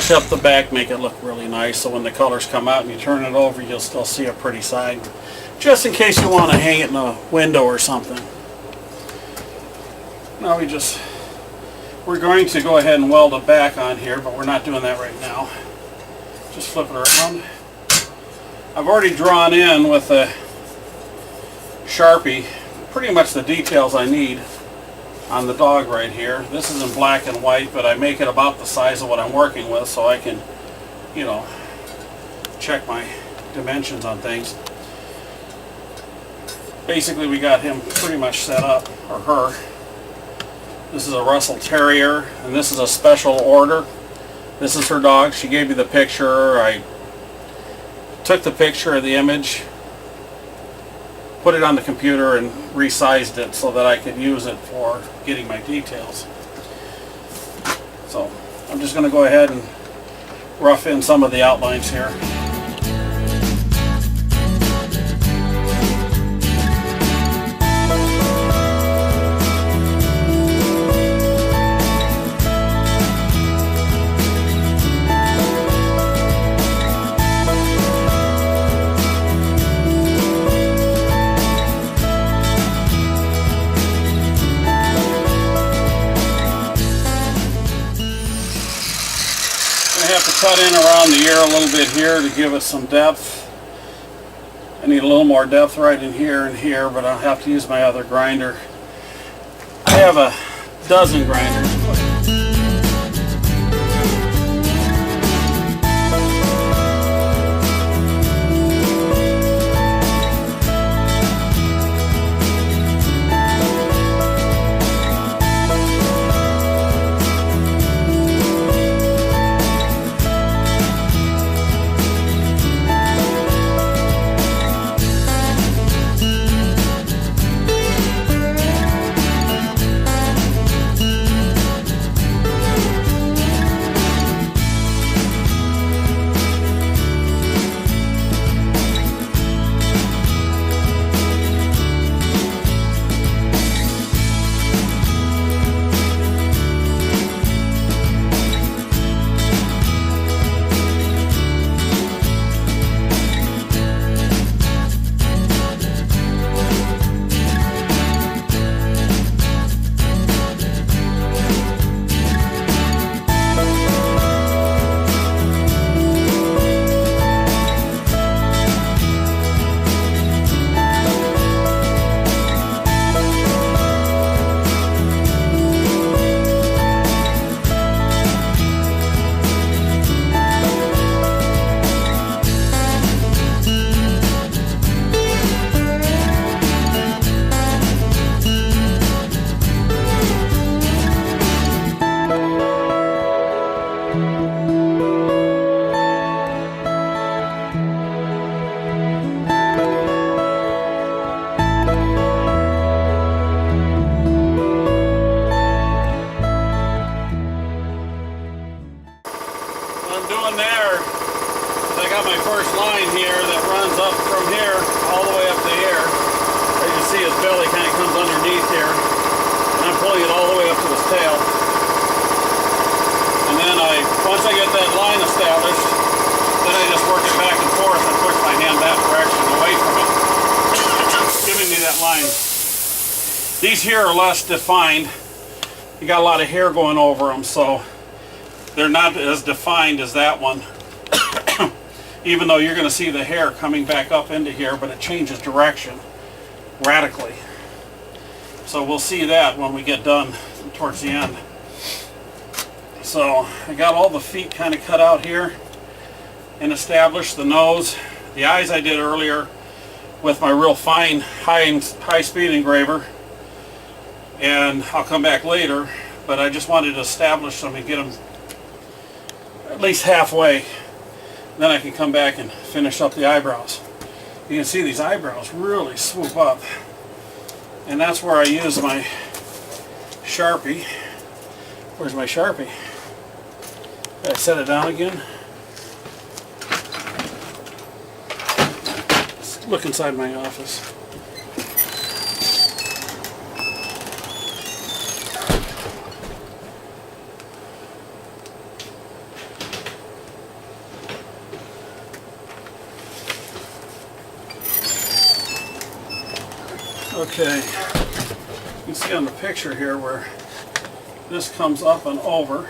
brush up the back, make it look really nice, so when the colors come out and you turn it over, you'll still see a pretty side. Just in case you want to hang it in a window or something. Now we're going to go ahead and weld it back on here, but we're not doing that right now. Just flip it around. I've already drawn in with a Sharpie pretty much the details I need on the dog right here. This is in black and white, but I make it about the size of what I'm working with so I can, you know, check my dimensions on things. Basically, we got him pretty much set up, or her. This is a Russell Terrier, and this is a special order. This is her dog. She gave me the picture. I took the picture of the image, put it on the computer, and resized it so that I could use it for getting my details. So I'm just going to go ahead and rough in some of the outlines here. Cut in around the ear a little bit here to give it some depth. I need a little more depth right in here and here, but I'll have to use my other grinder. I have a dozen grinders. Once I get that line established, then I just work it back and forth and push my hand that direction away from it, giving me that line. These here are less defined. You got a lot of hair going over them, so they're not as defined as that one. Even though you're going to see the hair coming back up into here, but it changes direction radically. So we'll see that when we get done towards the end. So I got all the feet kind of cut out here and established. The nose, the eyes I did earlier with my real fine high speed engraver, and I'll come back later, but I just wanted to establish them and get them at least halfway. Then I can come back and finish up the eyebrows. You can see these eyebrows really swoop up, and that's where I use my Sharpie. Where's my Sharpie? Did I set it down again? Let's look inside my office. Okay, you can see on the picture here where this comes up and over,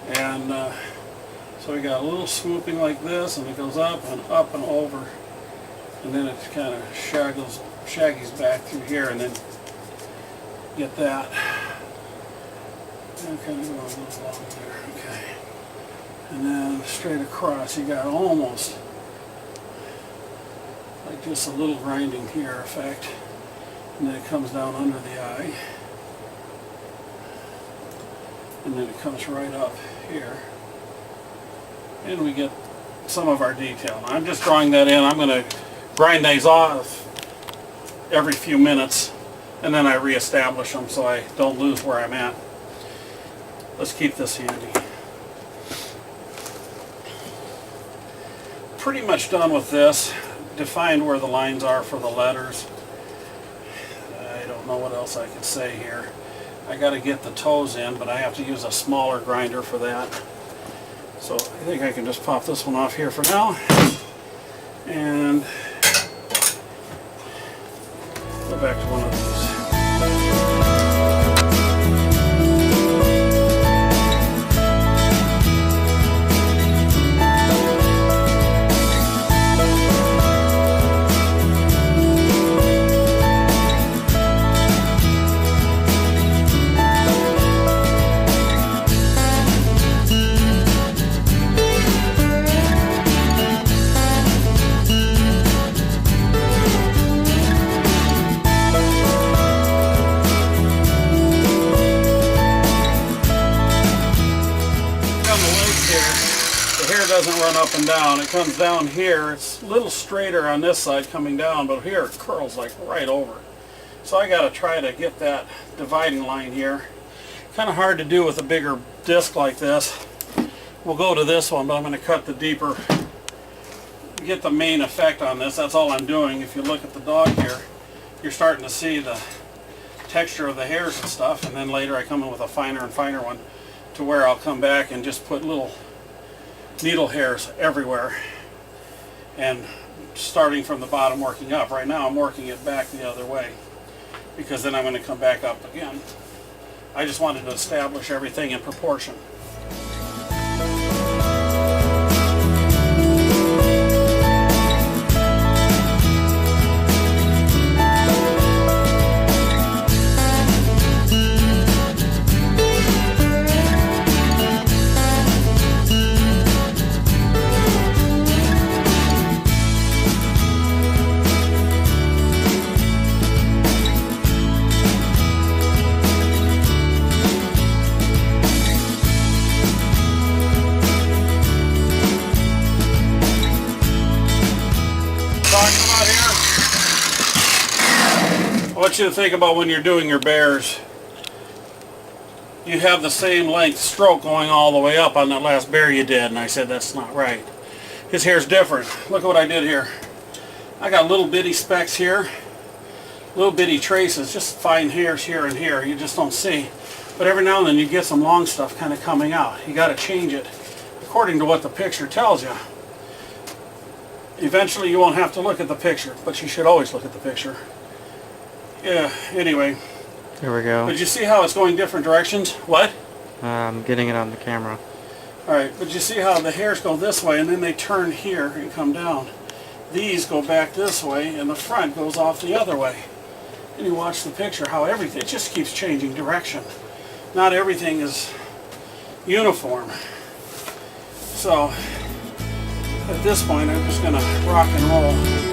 and so we got a little swooping like this, and it goes up and over, and then it kind of shaggies back through here, and then get that. And kind of go a little along there, okay. And then straight across, you got almost like just a little grinding here effect, and then it comes down under the eye, and then it comes right up here, and we get some of our detail. Now, I'm just drawing that in. I'm going to grind these off every few minutes, and then I reestablish them so I don't lose where I'm at. Let's keep this handy. Pretty much done with this. Defined where the lines are for the letters. I don't know what else I could say here. I got to get the toes in, but I have to use a smaller grinder for that. So I think I can just pop this one off here for now, and go back to one of these. Doesn't run up and down. It comes down here. It's a little straighter on this side coming down, but here it curls like right over. So I got to try to get that dividing line here. Kind of hard to do with a bigger disc like this. We'll go to this one, but I'm going to cut the deeper, get the main effect on this. That's all I'm doing. If you look at the dog here, you're starting to see the texture of the hairs and stuff, and then later I come in with a finer and finer one to where I'll come back and just put little needle hairs everywhere, and starting from the bottom working up. Right now I'm working it back the other way because then I'm going to come back up again. I just wanted to establish everything in proportion. I want you to think about when you're doing your bears. You have the same length stroke going all the way up on that last bear you did, and I said that's not right. His hair's different. Look at what I did here. I got little bitty specks here, little bitty traces, just fine hairs here and here. You just don't see. But every now and then you get some long stuff kind of coming out. You got to change it according to what the picture tells you. Eventually you won't have to look at the picture, but you should always look at the picture. Yeah, anyway. Here we go. But you see how it's going different directions? What? I'm getting it on the camera. Alright, but you see how the hairs go this way and then they turn here and come down. These go back this way and the front goes off the other way. And you watch the picture, how everything, it just keeps changing direction. Not everything is uniform. So, at this point I'm just going to rock and roll.